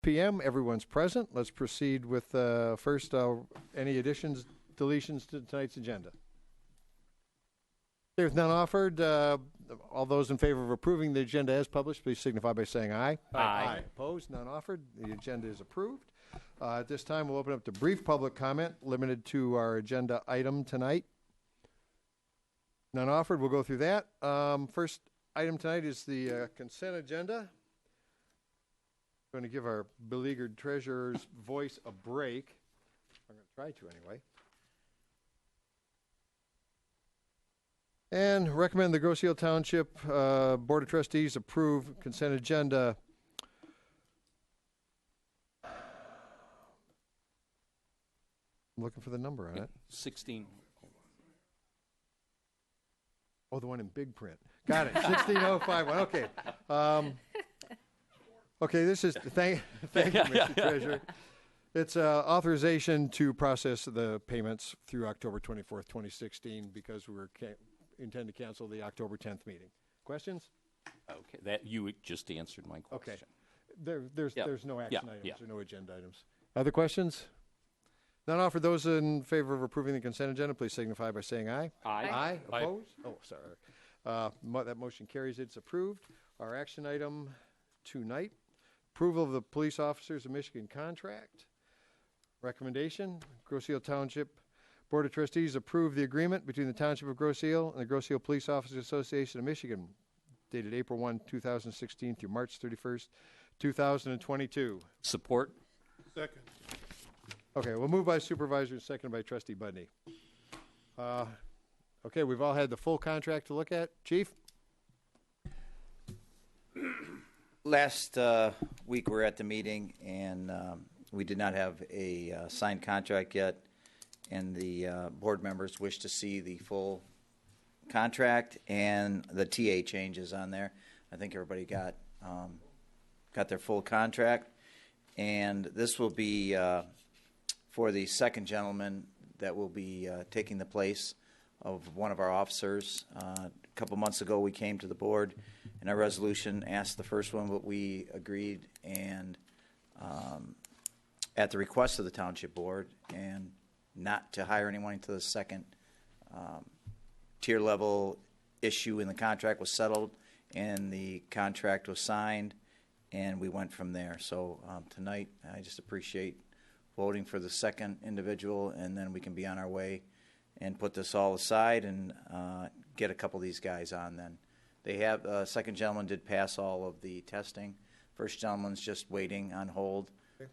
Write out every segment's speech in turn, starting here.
p.m. Everyone's present. Let's proceed with first any additions, deletions to tonight's agenda. There's none offered. All those in favor of approving the agenda as published, please signify by saying aye. Aye. Opposed? None offered. The agenda is approved. At this time, we'll open up to brief public comment limited to our agenda item tonight. None offered. We'll go through that. First item tonight is the consent agenda. I'm going to give our beleaguered treasurer's voice a break. I'm going to try to anyway. And recommend the Grosse Ile Township Board of Trustees approve consent agenda. I'm looking for the number on it. 16. Oh, the one in big print. Got it. 16051. Okay. Okay, this is, thank you, Mr. Treasurer. It's authorization to process the payments through October 24th, 2016, because we intend to cancel the October 10th meeting. Questions? Okay, that you just answered my question. Okay. There's no action items or no agenda items. Other questions? None offered. Those in favor of approving the consent agenda, please signify by saying aye. Aye. Aye. Opposed? Oh, sorry. That motion carries. It's approved. Our action item tonight, approval of the police officers of Michigan contract. Recommendation, Grosse Ile Township Board of Trustees approve the agreement between the Township of Grosse Ile and the Grosse Ile Police Officers Association of Michigan, dated April 1, 2016 through March 31st, 2022. Support. Second. Okay, we'll move by Supervisor and seconded by Trustee Budney. Okay, we've all had the full contract to look at. Chief? Last week we were at the meeting, and we did not have a signed contract yet, and the board members wish to see the full contract and the TA changes on there. I think everybody got their full contract, and this will be for the second gentleman that will be taking the place of one of our officers. A couple months ago we came to the board and our resolution asked the first one, but we agreed and at the request of the township board and not to hire anyone until the second tier level issue in the contract was settled and the contract was signed, and we went from there. So tonight I just appreciate voting for the second individual, and then we can be on our way and put this all aside and get a couple of these guys on then. They have, second gentleman did pass all of the testing. First gentleman's just waiting on hold. Okay.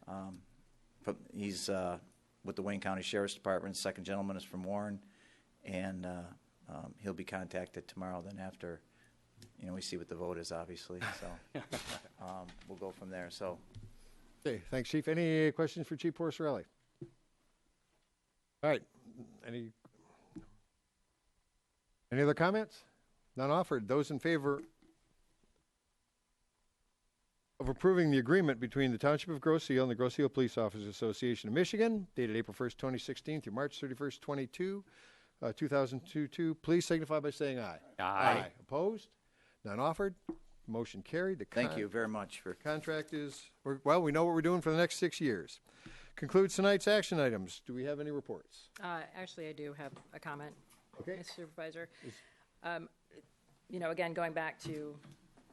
He's with the Wayne County Sheriff's Department. Second gentleman is from Warren, and he'll be contacted tomorrow then after, we see what the vote is, obviously. So we'll go from there. So. Okay, thanks, Chief. Any questions for Chief Porcerelli? All right. Any other comments? None offered. Those in favor of approving the agreement between the Township of Grosse Ile and the Grosse Ile Police Officers Association of Michigan, dated April 1st, 2016 through March 31st, 2022, please signify by saying aye. Aye. Opposed? None offered. Motion carried. Thank you very much. The contract is, well, we know what we're doing for the next 6 years. Concludes tonight's action items. Do we have any reports? Actually, I do have a comment, Okay. Mr. Supervisor. Again, going back to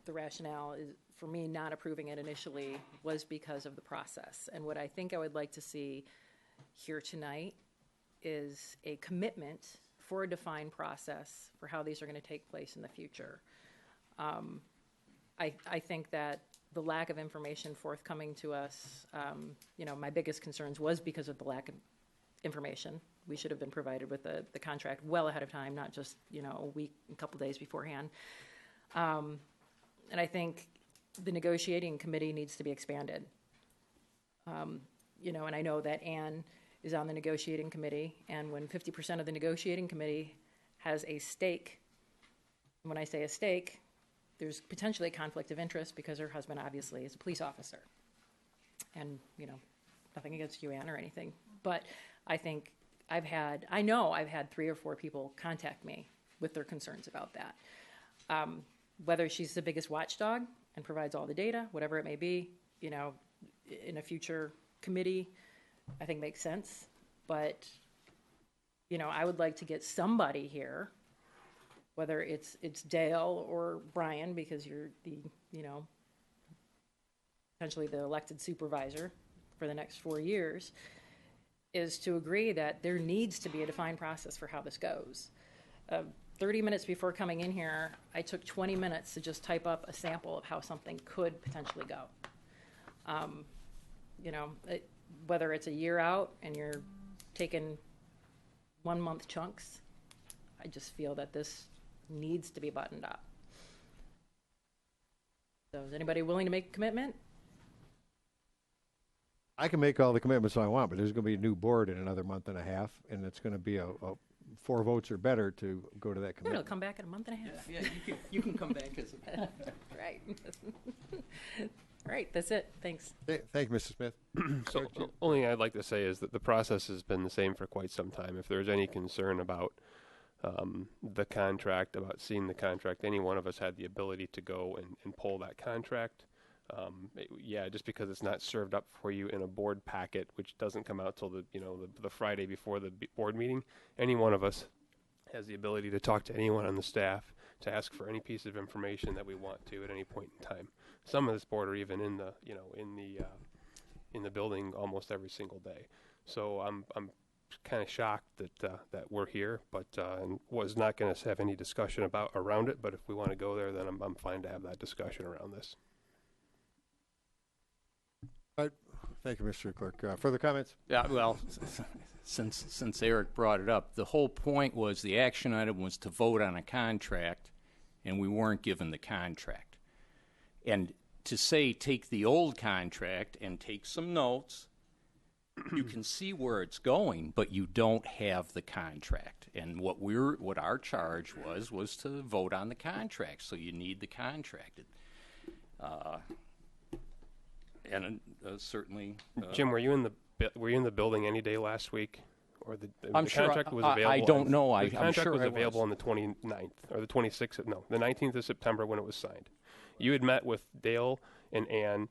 the rationale, is for me not approving it initially was because of the process. And what I think I would like to see here tonight is a commitment for a defined process for how these are going to take place in the future. I think that the lack of information forthcoming to us, my biggest concerns was because of the lack of information. We should have been provided with the contract well ahead of time, not just, a week, a couple days beforehand. And I think the negotiating committee needs to be expanded. And I know that Ann is on the negotiating committee, and when 50% of the negotiating committee has a stake, and when I say a stake, there's potentially a conflict of interest because her husband obviously is a police officer. And, nothing against you, Ann, or anything. But I think I know I've had 3 or 4 people contact me with their concerns about that. Whether she's the biggest watchdog and provides all the data, whatever it may be, in a future committee, I think makes sense. But, you know, I would like to get somebody here, whether it's Dale or Brian, because you're the, you know, potentially the elected supervisor for the next 4 years, is to agree that there needs to be a defined process for how this goes. 30 minutes before coming in here, I took 20 minutes to just type up a sample of how something could potentially go. You know, whether it's a year out and you're taking 1 month chunks, I just feel that this needs to be buttoned up. So is anybody willing to make a commitment? I can make all the commitments I want, but there's going to be a new board in another month and a half, and it's going to be a 4 votes or better to go to that It'll commitment. come back in a month and a half. Yeah, you can come back as Right. Right, that's it. Thanks. Thank you, Mrs. Smith. So only thing I'd like to say is that the process has been the same for quite some time. If there's any concern about the contract, about seeing the contract, any one of us had the ability to go and pull that contract. Just because it's not served up for you in a board packet, which doesn't come out till the Friday before the board meeting, any one of us has the ability to talk to anyone on the staff to ask for any piece of information that we want to at any point in time. Some of this board are even in the building almost every single day. So I'm kind of shocked that we're here, but and was not going to have any discussion around it. But if we want to go there, then I'm fine to have that discussion around this. Thank you, Mr. Clerk. Further comments? Yeah, well, since Eric brought it up, the whole point was the action item was to vote on a contract, and we weren't given the contract. And to say take the old contract and take some notes, you can see where it's going, but you don't have the contract. And what our charge was to vote on the contract. So you need the contract. Certainly, Jim, were you in the building any day last week, or the contract was available? I don't know. The contract I'm sure was I available on the 29th or the 26th. No, the 19th of September when it was signed. You had met with Dale and Ann.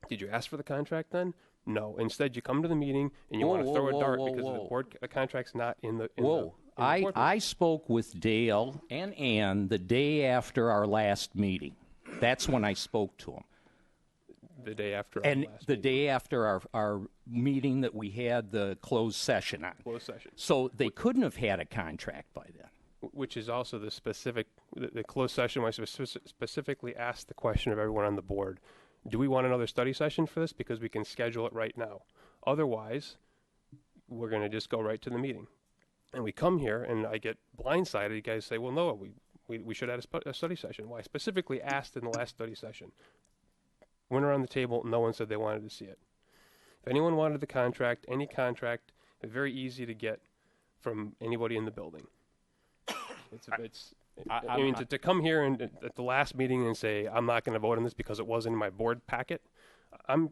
Did you ask for the contract then? No. Instead, you come to the meeting and you want to throw a dart because the contract's not in the. I spoke with Dale and Ann the day after our last meeting. That's when I spoke to him. The day after day after our meeting that we had the closed session on. Closed session. So they couldn't have had a contract by then. Which is also the closed session where I specifically asked the question of everyone on the board, do we want another study session for this? Because we can schedule it right now. Otherwise, we're going to just go right to the meeting. And we come here and I get blindsided. You guys say, well, no, we should have a study session. Well, I specifically asked in the last study session. Went around the table, no one said they wanted to see it. If anyone wanted the contract, any contract, it's very easy to get from anybody in the building. To come here and at the last meeting and say, I'm not going to vote on this because it wasn't in my board packet,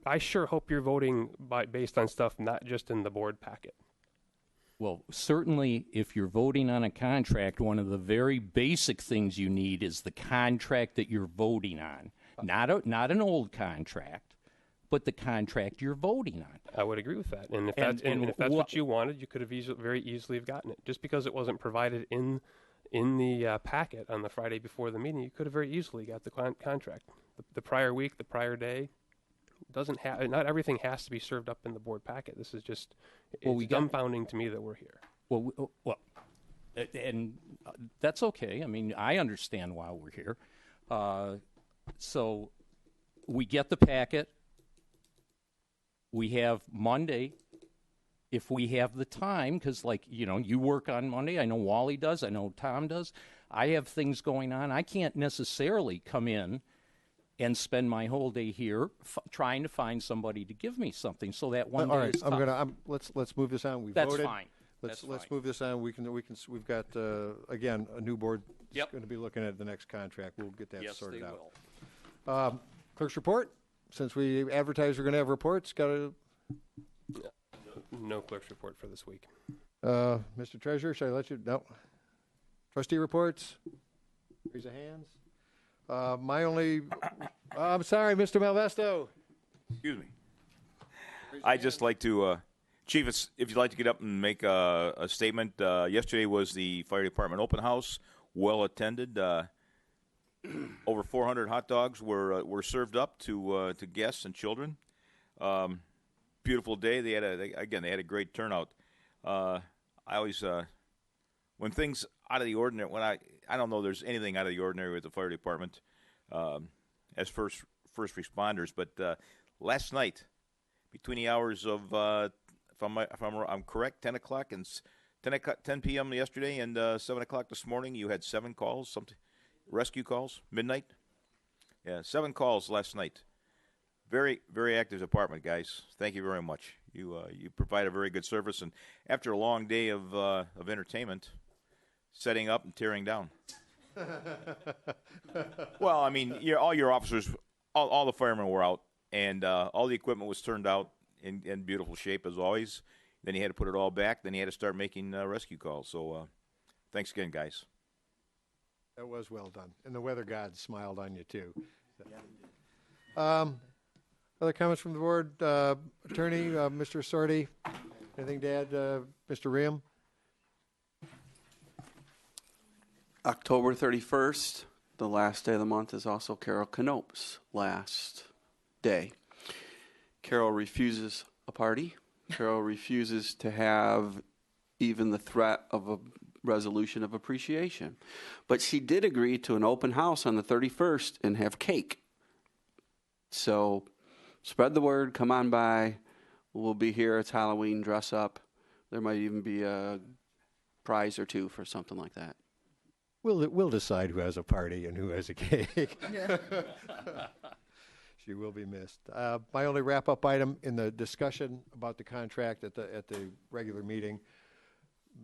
I sure hope you're voting based on stuff not just in the board packet. Well, certainly if you're voting on a contract, one of the very basic things you need is the contract that you're voting on. Not an old contract, but the contract you're voting on. I would agree with that. And if that's what you wanted, you could have very easily have gotten it. Just because it wasn't provided in the packet on the Friday before the meeting, you could have very easily got the contract. The prior week, the prior day, not everything has to be served up in the board packet. This is just dumbfounding to me that we're here. Well, and that's okay. I mean, I understand why we're here. So we get the packet. We have Monday, if we have the time, because, you work on Monday. I know Wally does. I know Tom does. I have things going on. I can't necessarily come in and spend my whole day here trying to find somebody to give me something. So that one day is tough. Let's move this on. That's voted. Fine. Let's move this on. We've got again a new board Yep. going to be looking at the next contract. We'll get that sorted out. Will. Clerk's report. Since we advertised we're going to have reports, No clerk's report for this week. Mr. Treasurer, should I let you? No. Trustee reports. Raise of hands. I'm sorry, Mr. Malvesto. Excuse me. I'd just like to, Chief, if you'd like to get up and make a statement. Yesterday was the fire department open house, well attended. Over 400 hot dogs were served up to guests and children. Beautiful day. They had a great turnout. I always when things out of the ordinary, when I don't know there's anything out of the ordinary with the fire department as first responders, but last night between the hours of if I'm correct, 10 o'clock and 10 p.m. yesterday and 7 o'clock this morning, you had 7 calls, something rescue calls, midnight. Yeah, 7 calls last night. Very, very active department, guys. Thank you very much. You provide a very good service, and after a long day of entertainment, setting up and tearing down. Well, I mean, all your officers, all the firemen were out, and all the equipment was turned out in beautiful shape as always. Then you had to put it all back. Then you had to start making rescue calls. So, thanks again, guys. That was well done. And the weather gods smiled on you, too. Other comments from the board? Attorney, Mr. Sorty, anything to add? Mr. Ream? October 31st, the last day of the month, is also Carol Knope's last day. Carol refuses a party. Carol refuses to have even the threat of a resolution of appreciation. But she did agree to an open house on the 31st and have cake. So spread the word, come on by. We'll be here. It's Halloween, dress up. There might even be a prize or two for something like that. We'll decide who has a party and who has a cake. Yeah. She will be missed. My only wrap-up item in the discussion about the contract at the regular meeting,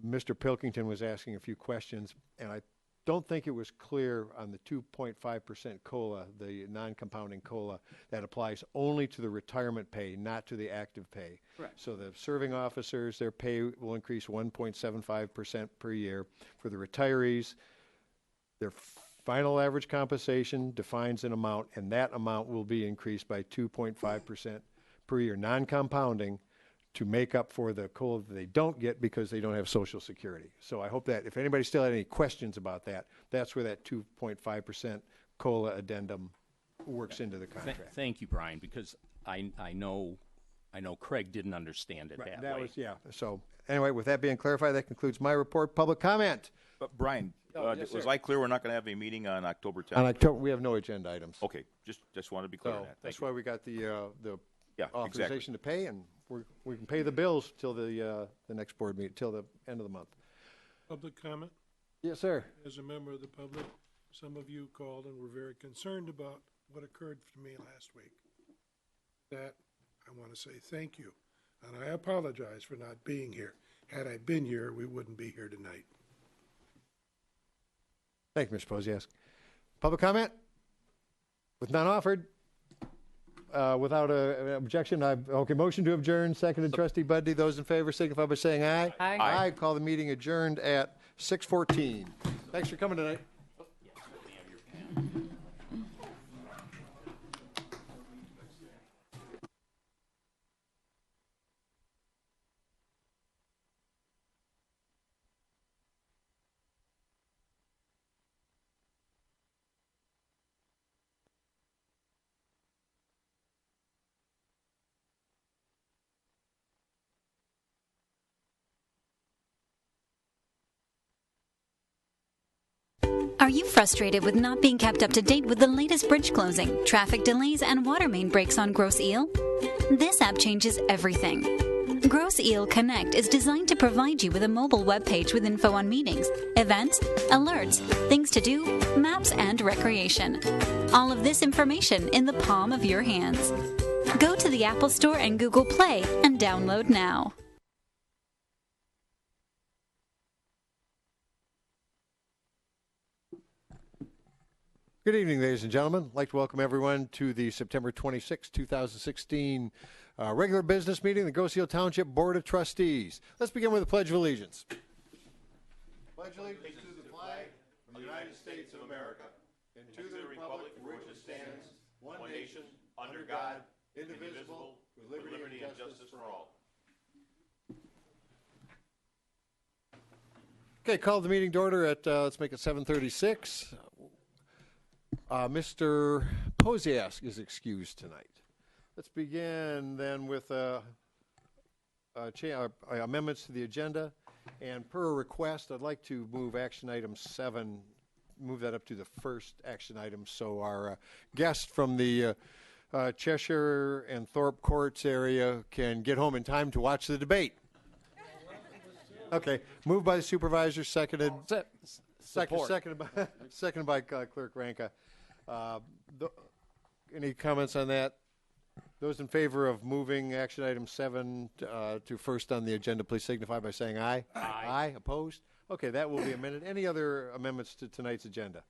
Mr. Pilkington was asking a few questions, and I don't think it was clear on the 2.5% COLA, the non-compounding COLA, that applies only to the retirement pay, not to the active pay. Correct. So the serving officers, their pay will increase 1.75% per year. For the retirees, their final average compensation defines an amount, and that amount will be increased by 2.5% per year, non-compounding, to make up for the COLA that they don't get because they don't have Social Security. So I hope that if anybody still had any questions about that, that's where that 2.5% COLA addendum works into the contract. Thank you, Brian, because I know Craig didn't understand it that way. Yeah. So anyway, with that being clarified, that concludes my report. Public comment. But Brian, yes, was sir. I clear we're not going to have a meeting on October 10th? On October, we have no agenda items. Okay, just wanted to be clear So on that. Thank that's you. why we got the Yeah, authorization to pay, and we can pay the bills till the next board meeting, till the end of the month. Public comment? Yes, sir. As a member of the public, some of you called and were very concerned about what occurred to me last week. That, I want to say thank you, and I apologize for not being here. Had I been here, we wouldn't be here tonight. Thank you, Mr. Posiask. Public comment? With none offered, without an objection, motion to adjourn, seconded trustee Buddy. Those in favor signify by saying aye. Aye. Aye. Call the meeting adjourned at 6:14. Thanks for coming tonight. Are you frustrated with not being kept up to date with the latest bridge closing, traffic delays, and water main breaks on Gross Eel? This app changes everything. Gross Eel Connect is designed to provide you with a mobile web page with info on meetings, events, alerts, things to do, maps, and recreation. All of this information in the palm of your hands. Go to the Apple Store and Google Play and download now. Good evening, ladies and gentlemen. I'd like to welcome everyone to the September 26, 2016 regular business meeting of the Grosse Ile Township Board of Trustees. Let's begin with the Pledge of Allegiance. Pledge allegiance to the flag of the United States of America and to the republic for which it stands, one nation, under God, indivisible, with liberty and justice for all. Okay, call the meeting to order at, let's make it 7:36. Mr. Posiask is excused tonight. Let's begin then with amendments to the agenda. And per request, I'd like to move action item 7, move that up to the first action item so our guest from the Cheshire and Thorpe Courts area can get home in time to watch the debate. Okay, moved by the supervisor, seconded. Seconded by Clerk Ranka. Any comments on that? Those in favor of moving action item 7 to first on the agenda, please signify by saying aye. Aye. Opposed? Okay, that will be amended. Any other amendments to tonight's agenda?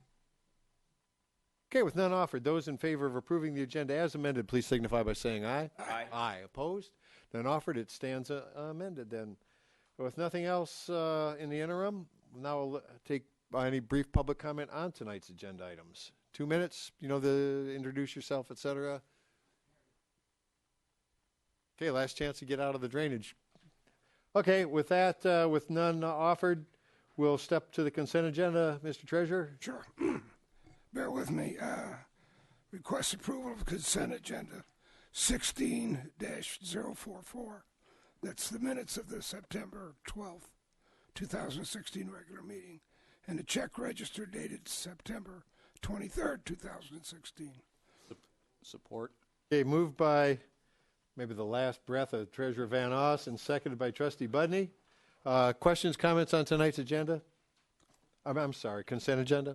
Okay, with none offered, those in favor of approving the agenda as amended, please signify by saying aye. Aye. Aye. Opposed? None offered. It stands amended then. With nothing else in the interim, now we'll take any brief public comment on tonight's agenda items. 2 minutes, introduce yourself, etc. Okay, last chance to get out of the drainage. Okay, with that, with none offered, we'll step to the consent agenda. Mr. Treasurer? Sure. Bear with me. Request approval of consent agenda 16-044. That's the minutes of the September 12th, 2016 regular meeting, and a check register dated September 23rd, 2016. Support. Okay, moved by maybe the last breath of Treasurer Van Oss and seconded by Trustee Budney. Questions, comments on tonight's agenda? I'm sorry, consent agenda?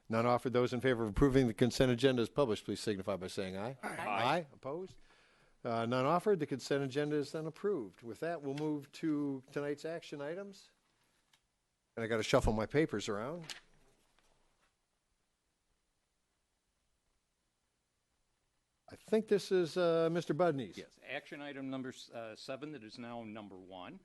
None offered. Those in favor of approving the consent agenda as published, please signify by saying aye. Aye. Aye. Opposed? None offered. The consent agenda is then approved. With that, we'll move to tonight's action items. And I got to shuffle my papers around. I think this is Mr. Budney's. Yes, action item number 7 that is now number 1.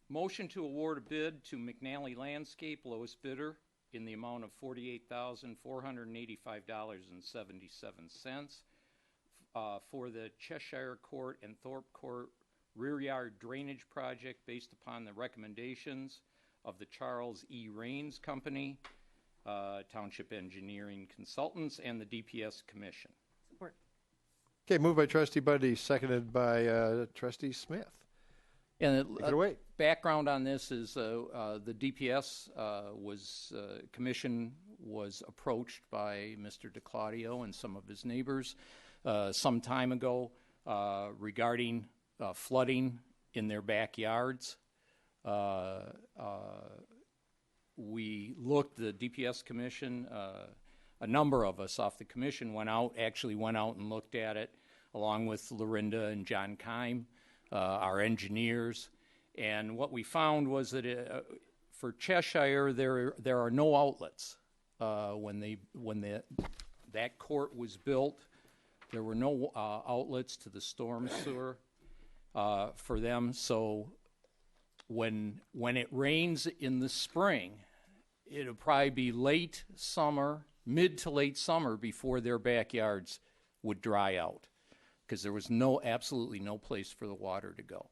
Motion to award a bid to McNally Landscape, lowest bidder, in the amount of $48,485.77 for the Cheshire Court and Thorpe Court rear yard drainage project based upon the recommendations of the Charles E. Raines Company, Township Engineering Consultants, and the DPS Commission. Support. Okay, moved by Trustee Budney, seconded by Trustee Smith. And Take it away. Background on this is the DPS commission was approached by Mr. DeClaudio and some of his neighbors some time ago regarding flooding in their backyards. We looked, the DPS commission, a number of us off the commission went out and looked at it, along with Lorinda and John Keim, our engineers. And what we found was that for Cheshire, there are no outlets. When that court was built, there were no outlets to the storm sewer for them. So when it rains in the spring, it'll probably be late summer, mid to late summer, before their backyards would dry out, because there was absolutely no place for the water to go.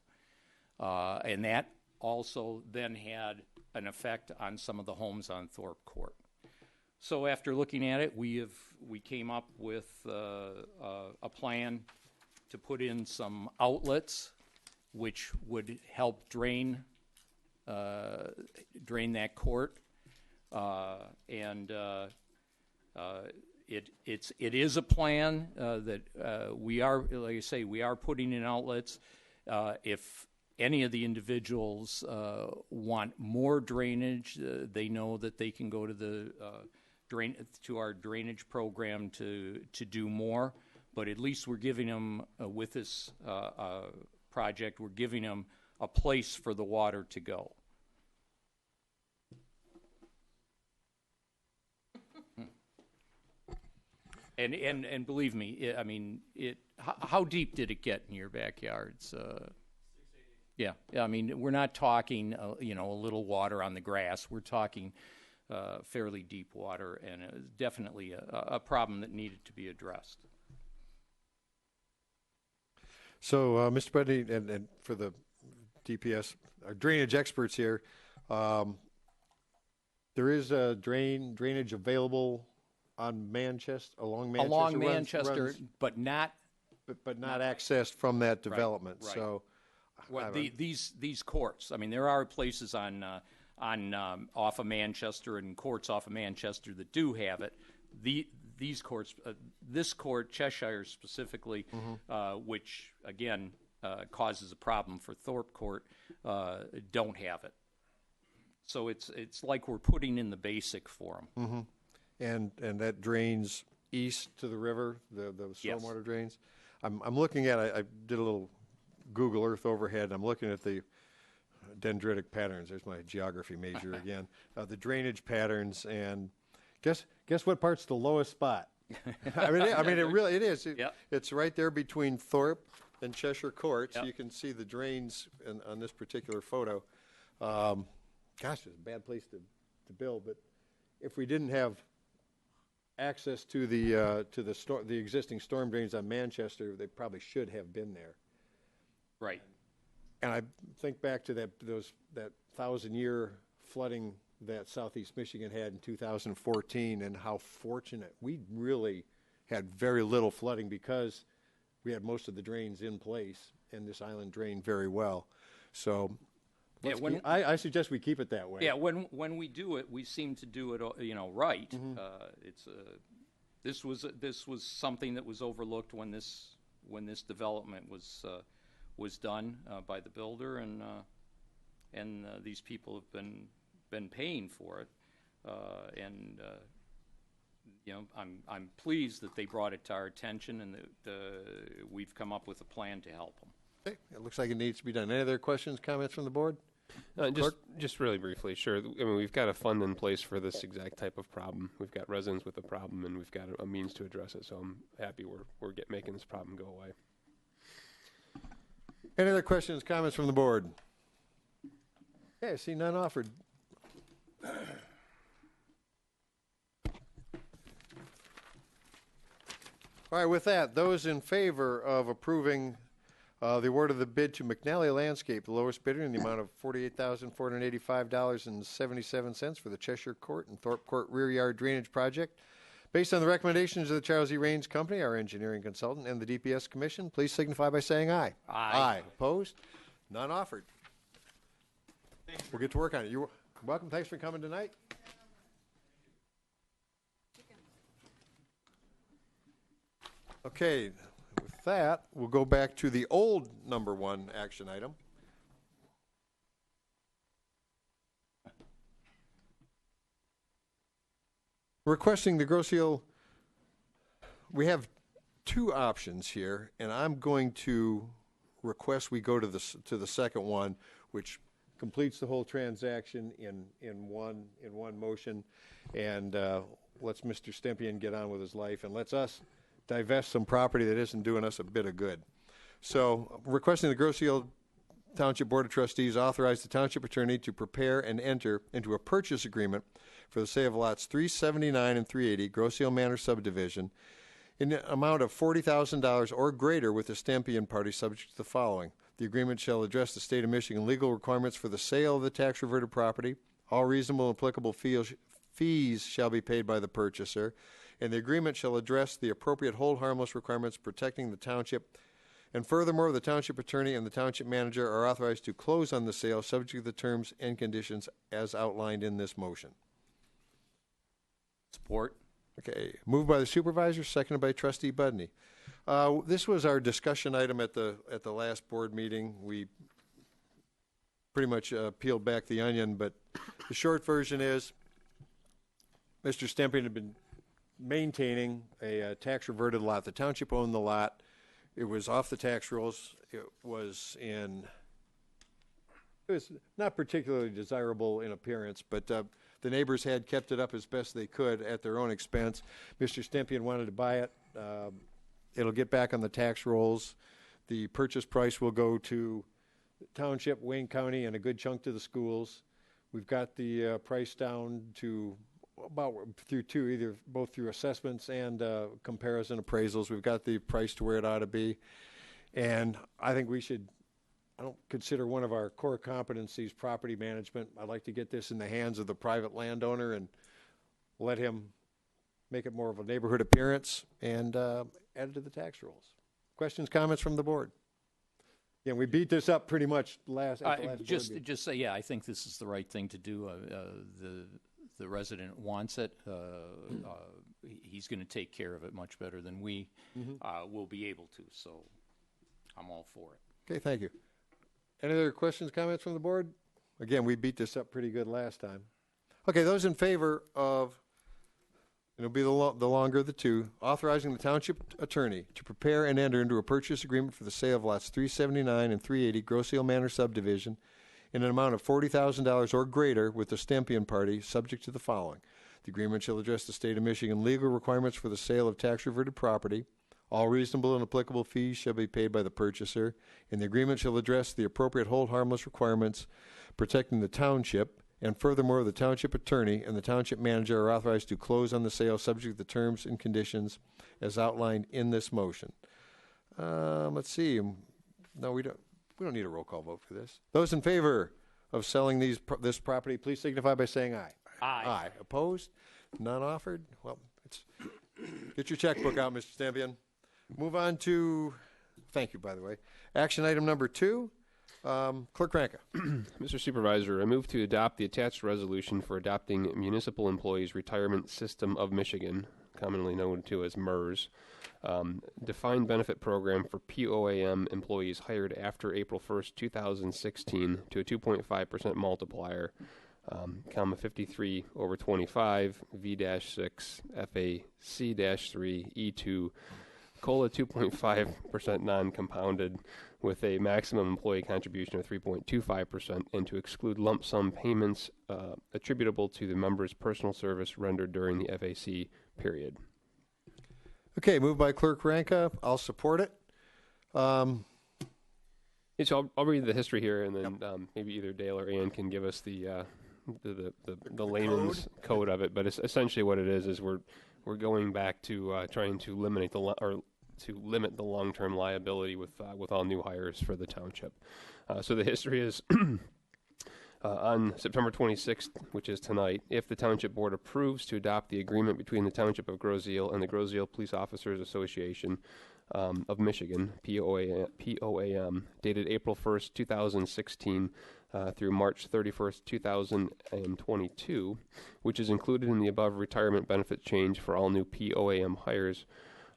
And that also then had an effect on some of the homes on Thorpe Court. So after looking at it, we came up with a plan to put in some outlets, which would help drain that court, and it is a plan that we are, like I say, we are putting in outlets. If any of the individuals want more drainage, they know that they can go to the to our drainage program to do more. But at least we're giving them with this project, we're giving them a place for the water to go. And believe me, how deep did it get in your backyards? Yeah, I mean, we're not talking, a little water on the grass. We're talking fairly deep water, and it was definitely a problem that needed to be addressed. So, Mr. Buddy, and for the DPS, our drainage experts here, there is a drainage available on Manchester, along Manchester. Along Manchester, but not but not accessed from that development. right. So, well, these courts. I mean, there are places on off of Manchester and courts off of Manchester that do have it. These courts, this court, Cheshire specifically, which again causes a problem for Thorpe Court, don't have it. So it's like we're putting in the basic for them. and that drains east to the river, the Yes. stormwater drains. I'm looking at, I did a little Google Earth overhead. I'm looking at the dendritic patterns. There's my geography major again. The drainage patterns, and guess what part's the lowest spot? I mean, it is. Yep. It's right there between Thorpe and Cheshire Courts. Yep. You can see the drains on this particular photo. Gosh, it's a bad place to build, but if we didn't have access to the existing storm drains on Manchester, they probably should have been there. Right. And I think back to that 1,000-year flooding that Southeast Michigan had in 2014, and how fortunate we really had very little flooding because we had most of the drains in place, and this island drained very well. So, Yeah, I suggest we keep it that way. Yeah, when we do it, we seem to do it, right. This was something that was overlooked when this development was done by the builder, and these people have been paying for it, I'm pleased that they brought it to our attention, and that we've come up with a plan to help them. Okay, it looks like it needs to be done. Any other questions, comments from the board? Just really briefly, sure. I mean, we've got a fund in place for this exact type of problem. We've got residents with a problem, and we've got a means to address it. So I'm happy we're making this problem go away. Any other questions, comments from the board? Okay, I see none offered. All right, with that, those in favor of approving the award of the bid to McNally Landscape, the lowest bidder, in the amount of $48,485.77 for the Cheshire Court and Thorpe Court rear yard drainage project, based on the recommendations of the Charles E. Raines Company, our engineering consultant, and the DPS Commission, please signify by saying aye. Aye. Opposed? None offered. We'll get to work on it. You're welcome. Thanks for coming tonight. Okay, with that, we'll go back to the old number one action item. Requesting the Grosse Ile, we have two options here, and I'm going to request we go to the second one, which completes the whole transaction in one motion, and lets Mr. Stempien get on with his life, and lets us divest some property that isn't doing us a bit of good. So, requesting the Grosse Ile Township Board of Trustees authorize the Township Attorney to prepare and enter into a purchase agreement for the sale of lots 379 and 380, Grosse Ile Manor subdivision, in the amount of $40,000 or greater with the Stempien party, subject to the following. The agreement shall address the state of Michigan legal requirements for the sale of the tax reverted property. All reasonable and applicable fees shall be paid by the purchaser, and the agreement shall address the appropriate hold harmless requirements protecting the township. And furthermore, the township attorney and the township manager are authorized to close on the sale subject to the terms and conditions as outlined in this motion. Support. Okay, moved by the supervisor, seconded by Trustee Budney. This was our discussion item at the last board meeting. We pretty much peeled back the onion, but the short version is Mr. Stempien had been maintaining a tax reverted lot. The township owned the lot. It was off the tax rolls. It was not particularly desirable in appearance, but the neighbors had kept it up as best they could at their own expense. Mr. Stempien wanted to buy it. It'll get back on the tax rolls. The purchase price will go to the township, Wayne County, and a good chunk to the schools. We've got the price down to about both through assessments and comparison appraisals. We've got the price to where it ought to be. And I think I don't consider one of our core competencies property management. I'd like to get this in the hands of the private landowner and let him make it more of a neighborhood appearance and add it to the tax rolls. Questions, comments from the board? Yeah, we beat this up pretty much at the last board meeting. Just say, yeah, I think this is the right thing to do. The resident wants it. He's going to take care of it much better than we will be able to. So I'm all for it. Okay, thank you. Any other questions, comments from the board? Again, we beat this up pretty good last time. Okay, those in favor of, it'll be the longer of the two, authorizing the township attorney to prepare and enter into a purchase agreement for the sale of lots 379 and 380 Grosse Ile Manor subdivision in an amount of $40,000 or greater with the Stempion party, subject to the following. The agreement shall address the state of Michigan legal requirements for the sale of tax-reverted property. All reasonable and applicable fees shall be paid by the purchaser, and the agreement shall address the appropriate hold harmless requirements protecting the township, and furthermore, the township attorney and the township manager are authorized to close on the sale subject to the terms and conditions as outlined in this motion. Let's see. No, we don't need a roll call vote for this. Those in favor of selling this property, please signify by saying aye. Aye. Aye. Opposed? None offered? Well, get your checkbook out, Mr. Stampion. Move on to, thank you, by the way, action item number 2. Clerk Ranka. Mr. Supervisor, I move to adopt the attached resolution for adopting Municipal Employees Retirement System of Michigan, commonly known to as MERS, defined benefit program for POAM employees hired after April 1st, 2016 to a 2.5% multiplier, 53 over 25, V-6, FAC-3, E2, COLA 2.5% non-compounded with a maximum employee contribution of 3.25% and to exclude lump sum payments attributable to the member's personal service rendered during the FAC period. Okay, moved by Clerk Ranka. I'll support it. So I'll read the history here, and then maybe either Dale or Ann can give us the layman's code of it. But it's essentially what it is we're going back to trying to limit the long-term liability with all new hires for the township. So the history is on September 26th, which is tonight, if the Township Board approves to adopt the agreement between the Township of Grosse Ile and the Grosse Ile Police Officers Association of Michigan, POAM, dated April 1st, 2016 through March 31st, 2022, which is included in the above retirement benefit change for all new POAM hires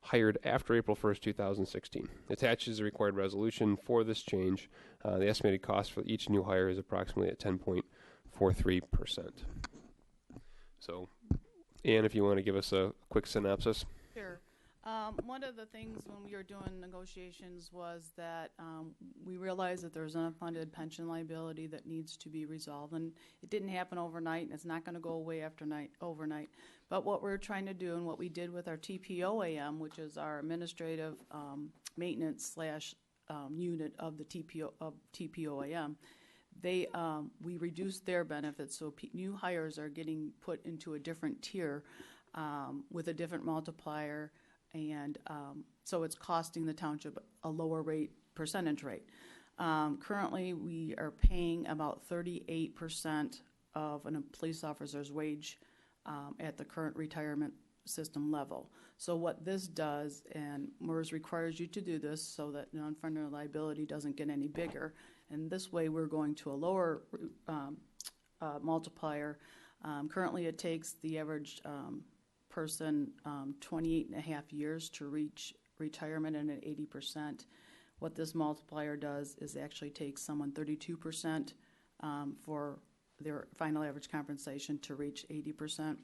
hired after April 1st, 2016. Attached is the required resolution for this change. The estimated cost for each new hire is approximately at 10.43%. So, Ann, if you want to give us a quick synopsis. Sure. One of the things when we were doing negotiations was that we realized that there's unfunded pension liability that needs to be resolved, and it didn't happen overnight, and it's not going to go away overnight. But what we're trying to do, and what we did with our TPOAM, which is our administrative maintenance / unit of the TPOAM, we reduced their benefits, so new hires are getting put into a different tier with a different multiplier. And so it's costing the township a lower percentage rate. Currently, we are paying about 38% of a police officer's wage at the current retirement system level. So what this does, and MERS requires you to do this so that non-funded liability doesn't get any bigger, and this way we're going to a lower multiplier. Currently, it takes the average person 28 and a half years to reach retirement and at 80%. What this multiplier does is actually take someone 32% for their final average compensation to reach 80%.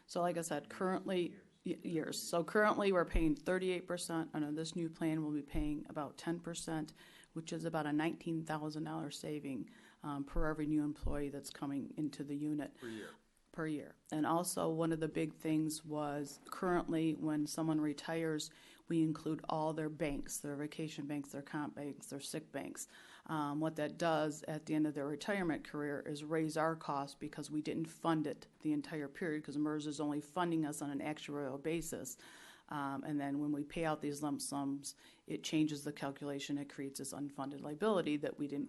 So like I said, currently, years. So currently we're paying 38%. Under this new plan, we'll be paying about 10%, which is about a $19,000 saving per every new employee that's coming into the unit. Per year. And also one of the big things was currently when someone retires, we include all their banks, their vacation banks, their comp banks, their sick banks. What that does at the end of their retirement career is raise our costs because we didn't fund it the entire period because MERS is only funding us on an actuarial basis. And then when we pay out these lump sums, it changes the calculation. It creates this unfunded liability that we didn't